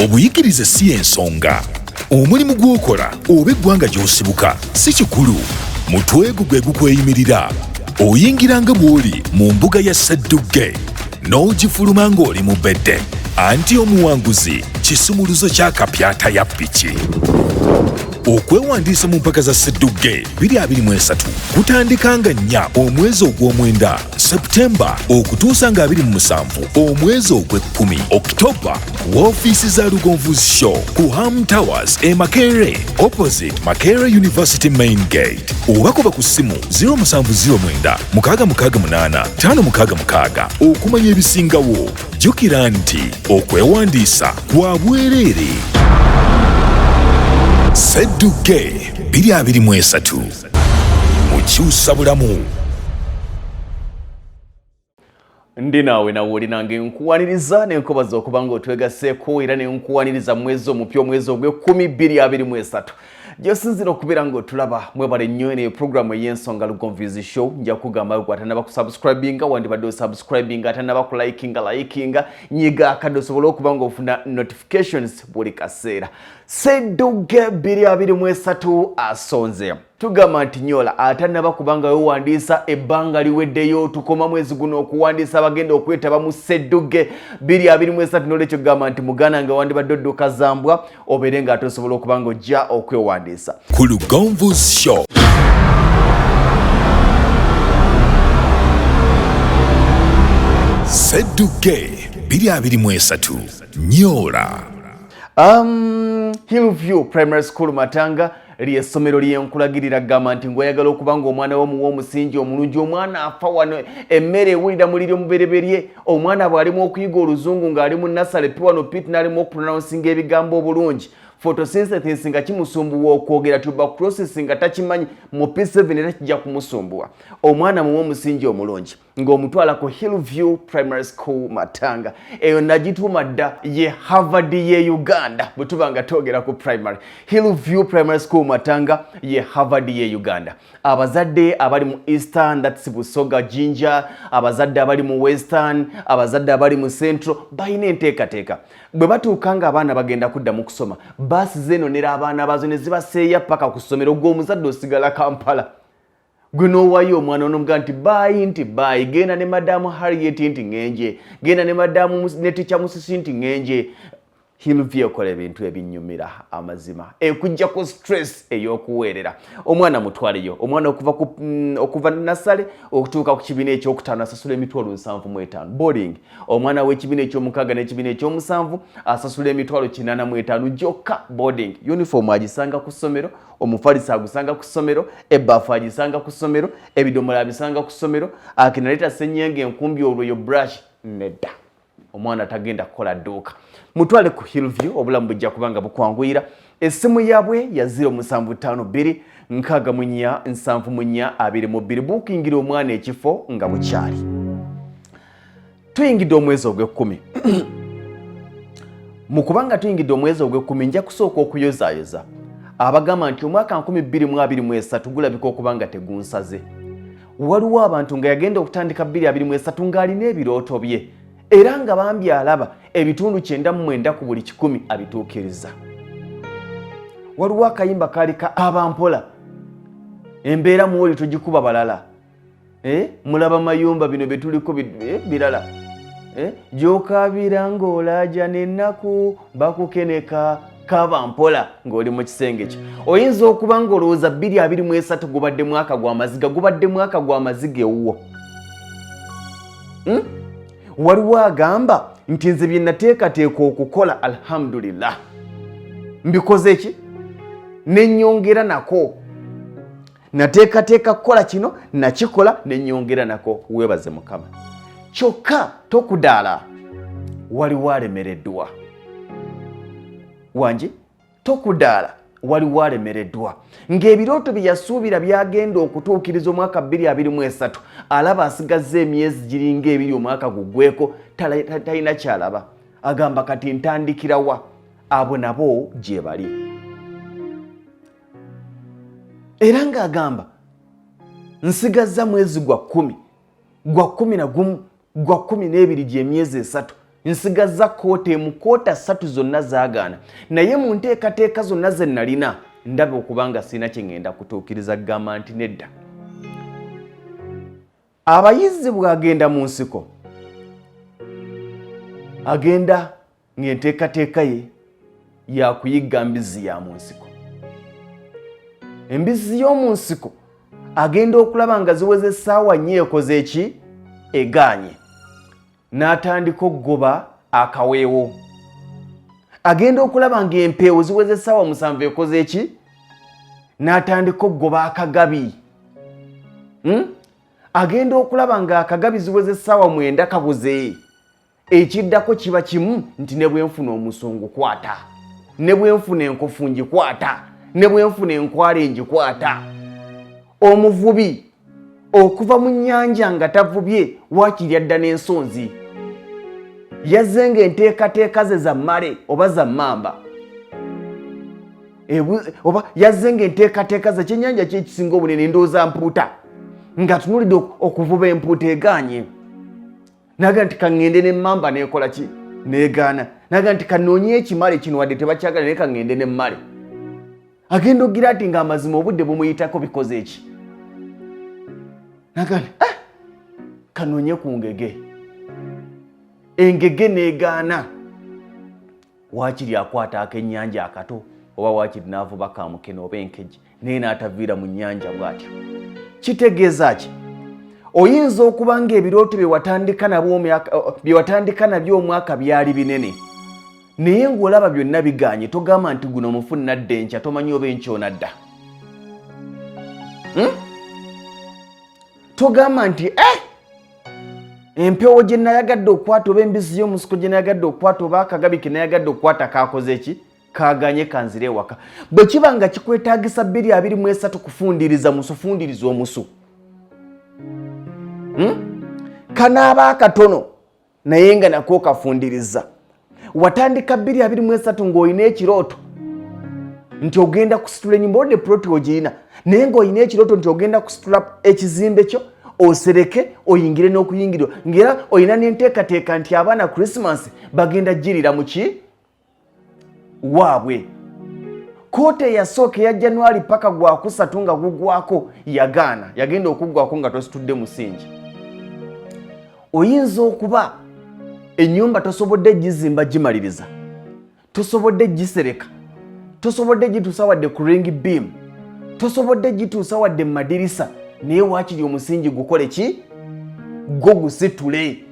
obuyigirize si ensonga. Omulimu gw'okola oba eggwanga gy'osibuka si kikulu. Mutwe gwe gukweyimirira. Oyingira nga bw'oli mu mbuga ya Sseddugge n'ogifuluma ng'oli mu bedde. Anti omuwanguzi kisumuluzo ky'akapyata ya ppiki. Okwewandiisa mu mpaka za Sseddugge 2023 kutandika nga 4 omwezi ogw'omwenda Septemba okutuusa nga 27 omwezi ogw'ekkumi Oktoba, woofiisi za Lugonvuzi Show ku Ham Towers e Makerere opposite Makerere University Main Gate. Oba kuba ku ssimu 0709 668 566 okumanya ebisingawo. Jjukira nti okwewandiisa kwa bwereere. Sseddugge 2023 mukyusa bulamu. Ndi naawe nawe oli nange nkuwaniriza n'enkobaza okuba ng'otwegaseeko era ne nkuwaniriza mwezi omupya omwezi ogw'ekkumi 2023 gy'osinzira okubeera ng'otulaba. Mwebale nnyo eno programu ey'ensonga Lugonvuzi Show. Nja kugamba gwe atannaba kusubscribinga wandibadde osubscribinga, atannaba kulikinga nyiga akadde osobole okuba ng'ofuna notifications buli kaseera. Sseddugge 2023 asonze. Tugamba nti nyola atannaba kubanga wewandiisa ebbanga liweddeyo tukoma mwezi guno okuwandiisa abagenda okwetaba mu Sseddugge 2023 n'olwekyo gamba nti muganda nga wandibadde odduka zambwa obeere nga ate osobola okuba ng'ojja okwewandiisa ku Lugonvuzi Show. Sseddugge 2023 nyola. Hillview Primary School Matanga ly'essomero ly'enkulagirira gamba nti ng'oyagala okuba ng'omwana wo omusingi omulungi, omwana afa wano emmere ewulira muliri omubereberye, omwana bw'alimu okuyiga oluzungu ng'ali mu nasale piwano pit n'alimu okupronouncing ebigambo obulungi, photosynthesis nga kimusumbuwa okwogera, tuberculosis nga takimanyi, mu P7 era kijja kumusumbuwa. Omwana muwe omusingi omulungi ng'omutwala ku Hillview Primary School Matanga. Eyo nagituuma dda ye Harvard ye Uganda bwe tuba nga twogera ku primary. Hillview Primary School Matanga ye Harvard ye Uganda. Abazadde abali mu Eastern, that's Busoga Jinja, abazadde abali mu Western, abazadde abali mu Central balina enteekateeka. Bwe batuuka nga abaana bagenda kuddamu kusoma, baasi zeenonera abaana bazo ne zibaseeya paka ku ssomero, gw'omuzadde osigala Kampala. Gwe n'owaayo omwana onomuga nti bayi genda ne madamu Harriet nti ngenje, genda ne madamu ne teacher Musisi nti ngenje. Hillview ekola ebintu ebinnyumira amazima ekujja ku stress ey'okuweerera. Omwana mutwaleyo, omwana okuva nasale okutuuka ku kibiina ekyokutaano asasula emitwalo 75 boarding. Omwana w'ekibiina eky'omukaaga n'ekibiina eky'omusanvu asasula emitwalo 85 gyokka boarding. Uniform agisanga ku ssomero, omufalisa agusanga ku ssomero, ebbaafu agisanga ku ssomero, ebidomola abisanga ku ssomero, akinaleta ssennyenge enkumbi olweyo brush nedda. Omwana tagenda kukola dduuka. Mutwale ku Hillview obulamu bujja kubanga bukwanguyira. Essimu yaabwe ya 0752 64 74 22 buukingira omwana ekifo nga bukyali. Tuyingidde omwezi ogw'ekkumi. Mu kubanga tuyingidde omwezi ogw'ekkumi nja kusooka okuyozaayoza abagamba nti omwaka 2023 gulabika okuba nga tegunsaze. Waliwo abantu nga yagenda okutandika 2023 ng'alina ebirooto bye era nga bambi alaba ebitundu 99 ku buli 100 abituukiriza. Waliwo akayimba kalika abampola embeera muwoli tugikuba balala, mulaba mayumba bino betuliko birala, gyokabira ng'olaaja n'ennaku bakukeneka kabampola ng'oli mu kisenge kye. Oyinza okuba ng'olowooza 2023 gubadde mwaka gw'amaziga, gubadde mwaka gw'amaziga ewuwo. Waliwo agamba nti nze bye nateekateeka okukola alhamdulillah mbikoze ki n'ennyongera nako, nateekateeka kukola kino nakikola n'ennyongera nako. Weebaze Mukama. Kyokka tokudaala, waliwo alemereddwa wangi, tokudaala waliwo alemereddwa ng'ebirooto bye yasuubira byagenda okutuukiriza omwaka 2023 alaba asigazza emyezi giringa ebiri omwaka gugweko talina kyalaba. Agamba kati ntandikirawa? Abo nabo gye bali. Era ng'agamba nsigazza mwezi gwa 10 gwa 11 gwa 12 gy'emyezi 3 nsigaza koota mu koota 3 zonna zaagaana naye mu nteekateeka zonna ze nalina ndaba okubanga sina kye ngenda kutuukiriza kugamba nti nedda. Abayizi bw'agenda mu nsiko agenda ng'enteekateeka ye yakuyigga mbizzi ya mu nsiko. Embizzi y'omu nsiko agenda okulaba nga ziweze essaawa 4 ekoze eki egaanye n'atandika okugoba akaweewo. Agenda okulaba nga empeewo ziweze essaawa 7 ekoze eki n'atandika okugoba akagabi. Agenda okulaba nga akagabi ziweze essaawa 9 kabuze. Ekiddako kiba kimu nti ne bwenfuna omusongo kwata, ne bwenfuna enkofu ngikwata, ne bwenfuna enkwale ngikwata. Omuvubi okuva mu nnyanja nga tavubye waakiri adda n'ensonzi. Yazze ng'enteekateeka ze za mmale oba za mmamba. Oba yazze ng'enteekateeka ze kyennyanja kye kisinga obunene ndowooza mpuuta. Nga tunulidde okuvuba empuuta egaanye. Naga nti kaŋŋende n'emmamba n'ekola ki? N'egaana. Naga nti kanoonye ekimale kino wadde tebakyagala naye kaŋŋende n'emmale. Agenda ogira ati ng'amazima obudde bumuyitako bikoze eki? Naga nti kanoonye ku ngege. Engege n'egaana. Waakiri akwata akennyanja akato oba waakiri n'avuba kamukene oba enkejje naye n'ataviira mu nnyanja bw'atyo. Kitegeeza ki? Oyinza okuba ng'ebirooto bye watandika nabyo omwaka byali binene naye ng'olaba byonna bigaanye togamba nti guno mufu nadda enkya tomanyi oba enkya onadda. Togamba nti empewo gye nayagadde okukwata oba embizzi y'omusiko gye nayagadde okukwata oba akagabi ke nayagadde okukwata kakoze eki kaaganye kanzire ewaka. Bwe kiba nga kikwetaagisa 223 kufundiriza musu fundiriza omusu. Kanaaba akatono naye nga nako kafundiriza. Watandika 223 ng'olina ekirooto nti ogenda kusitula ennyumba odde ploti ogirina naye ng'olina ekirooto nti ogenda kusitula ekizimbe kyo osereke oyingire n'okuyingirwa ng'era olina n'enteekateeka nti abaana Christmas bagenda jirira mu ki waabwe. Koota eyasooka eya January paka gwa 3 nga gugwako yagaana, yagenda okuggwako nga tositudde musingi. Oyinza okuba ennyumba tosobodde gizimba gimaliriza, tosobodde gisereka, tosobodde gituusa wadde ku ring beam, tosobodde gituusa wadde mu madirisa naye waakiri omusingi gukole ki? Gwo gusitule.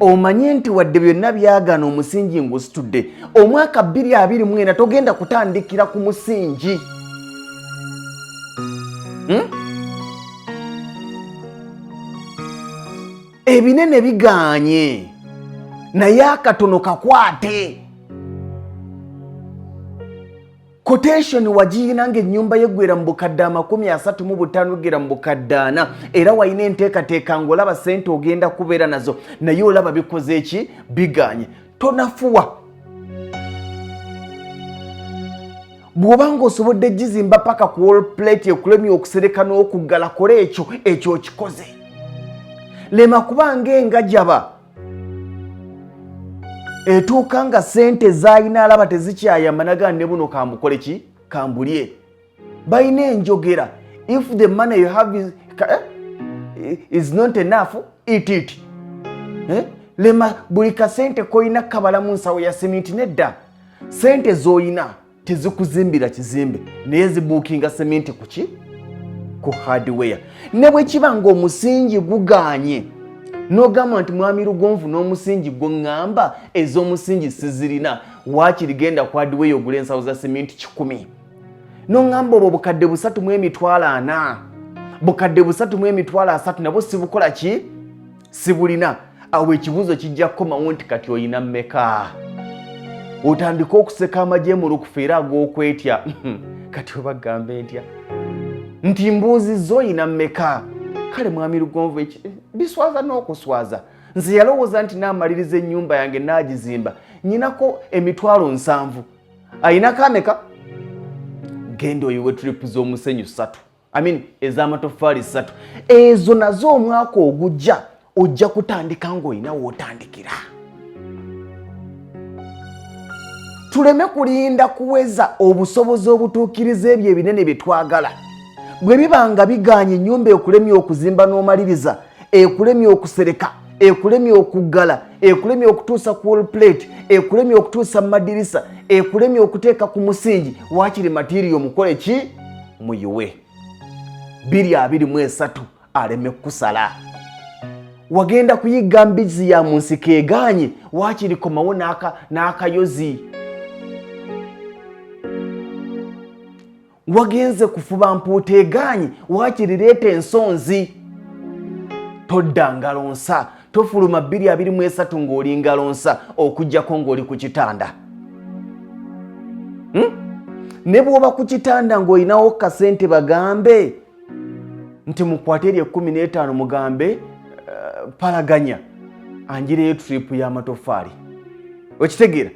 Omanye nti wadde byonna byagaana omusingi ngusitudde omwaka 2024 togenda kutandikira ku musingi. Ebinene bigaanye naye akatono kakwate. Quotation wagiyina ng'ennyumba yeggwera mu bukadde 35 eggwera mu bukadde 4 era wayina enteekateeka ng'olaba ssente ogenda kubeera nazo naye olaba bikoze eki? Bigaanye. Tonafuwa. Bw'oba ng'osobodde gizimba paka ku wall plate ekulemye okusereka n'okuggala kola ekyo okikoze. Lema kubanga engajaba etuuka nga ssente z'alina alaba tezikyayamba naga ne buno kambukole ki? Kambulye. Balina enjogera, if the money you have is not enough, eat it. Lema buli kasente koyina kabala mu nsawo ya seminti nedda. Ssente z'oyina tezikuzimbira kizimbe naye zibuukinga seminti ku ki? Ku hardware. Ne bwe kiba ng'omusingi gugaanye n'ogamba nti mwami Lugonvu n'omusingi gwe ŋŋamba ez'omusingi sizirina waakiri genda ku hardware ogula ensawo za seminti 100 n'oŋŋamba obwo bukadde 3,400 bukadde 3,300 nabwo sibukola ki? Sibulina. Awo ekibuuzo kijja kukomawo nti kati oyina mmeka? Otandika okuseka amajeemulukufu era ag'okwetya kati obagambe ntya nti mbuuzizza oyina mmeka? Kale mwami Lugonvu biswaza n'okuswaza. Nze yalowooza nti naamaliriza ennyumba yange naagizimba nyinako emitwalo 7. Ayinako ameka? Genda oyiwe trip z'omusenyu 3. Ez'amatoffaali 3. Ezo nazo omwaka ogujja ojja kutandika ng'olina w'otandikira. tuleme kulinda kuweza obusobozi obutuukiriza ebyo ebinene bye twagala. Bwe bibanga biganye ennyumba ekulemye okuzimba n'omaliriza, ekulemye okusereka, ekulemye okuggala, ekulemye okutuusa ku wall plate, ekulemye okutuusa mu madirisa, ekulemye okuteeka ku musingi, waakiri material mukole ki? Muyiwe. 2023 aleme kusala. Wagenda kuyiga mbizi ya munsiko eganye, waakiri komawo n'akayozi. Wagenze kufuba mpuuta eganye, waakiri leeta ensonzi. Todda ngalonsa, tofuluma 2023 ng'oli ngalonsa okujjako ng'oli ku kitanda. Ne bw'oba ku kitanda ng'olinawo kasente bagambe nti mukwate eryo 15 mugambe palaganya anjireyo trip y'amatofaali. Okitegeera?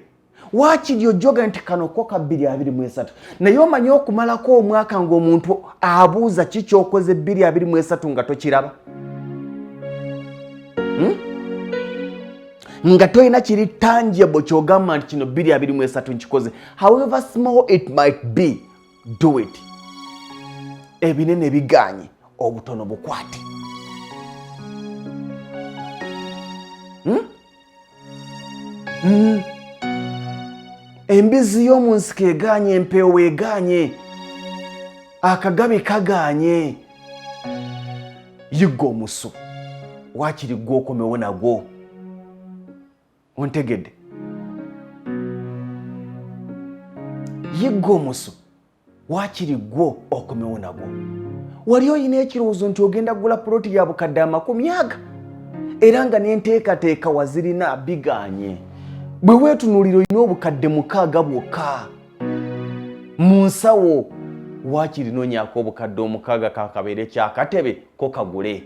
Waakiri ojjoga nti kano ko ka 2023 naye omanyi okumalako omwaka ng'omuntu abuuza ki ky'okoze 2023 nga tokiraba? Nga toyina kiri tangible ky'ogamba nti kino 2023 nkikoze. However small it might be, do it. Ebinene biganye, obutono bukwate. Embizi y'omu nsiko eganye, empeewo eganye, akagabi kaganye. Yigga omusu, waakiri gwe okomewo nagwo. Ontegedde? Yigga omusu, waakiri gwo okomewo nagwo. Wali oyina ekirowoozo nti ogenda kugula puloti ya bukadde 100 era nga n'enteekateeka wazirina biganye. Bwe weetunuulira olina obukadde 6 bwokka mu nsawo, waakiri noonyaako obukadde 6 kakabeere kyakatebe ko kagule.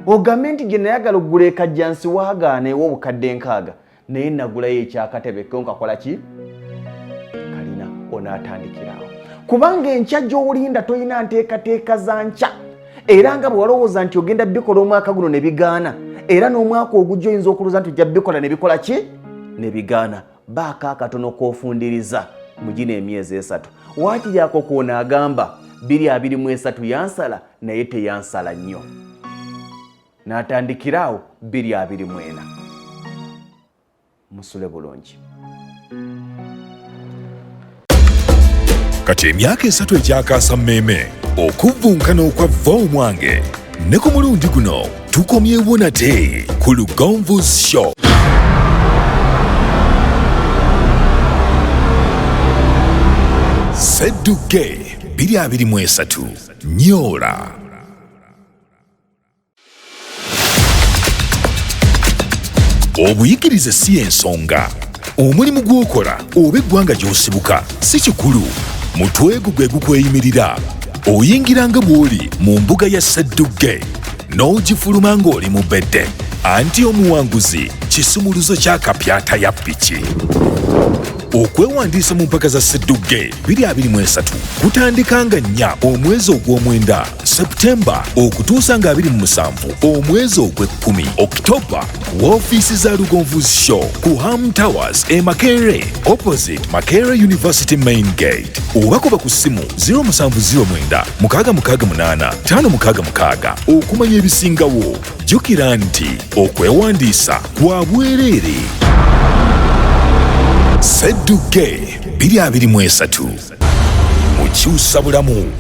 Ogambe nti gye nayagala okugula ekajjansi waagaana ewa obukadde 6 naye nagulayo ekyakatebe ko nkakola ki? Kalina onaatandikirawo. Kubanga enkya gy'olinda toyina nteekateeka za nkya, era nga bwe walowooza nti ogenda bikola omwaka guno ne bigaana, era n'omwaka ogujja oyinza okulowooza nti ojja bikola ne bikola ki? Ne bigaana. Baako akatono k'ofundiriza mu gino emyezi 3. Waakiri ako k'onaagamba 2023 yansala naye teyansala nnyo. N'atandikiraawo 2024. Musule bulungi. Kati emyaka 3 ekyakaasa mmeeme okuvvuunkana okwava omwange ne ku mulundi guno tukomyewo nate ku Lugonvu's Show. Sedduke 2023 Nyola. Obuyigirize si ensonga. Omulimu gw'okola oba eggwanga gy'osibuka si kikulu. Mutwe gwe gukweyimirira. Oyingira nga bw'oli mu mbuga ya Sedduke n'ogifuluma ng'oli mu bedde. Anti omuwanguzi kisumuluzo kya kapyata ya ppiki. Okwewandiisa mu mpaka za Sedduke 2023 kutandika nga 4 omwezi ogw'omwenda, Septemba okutuusa nga 27 omwezi ogw'ekkumi, Oktoba woofiisi za Lugonvu's Show ku Ham Towers e Makerere opposite Makerere University Main Gate. Oba kuba ku ssimu 0709 668 566 okumanya ebisingawo. Jjukira nti okwewandiisa kwa bwereere. Sedduke 2023 mukyusa bulamu.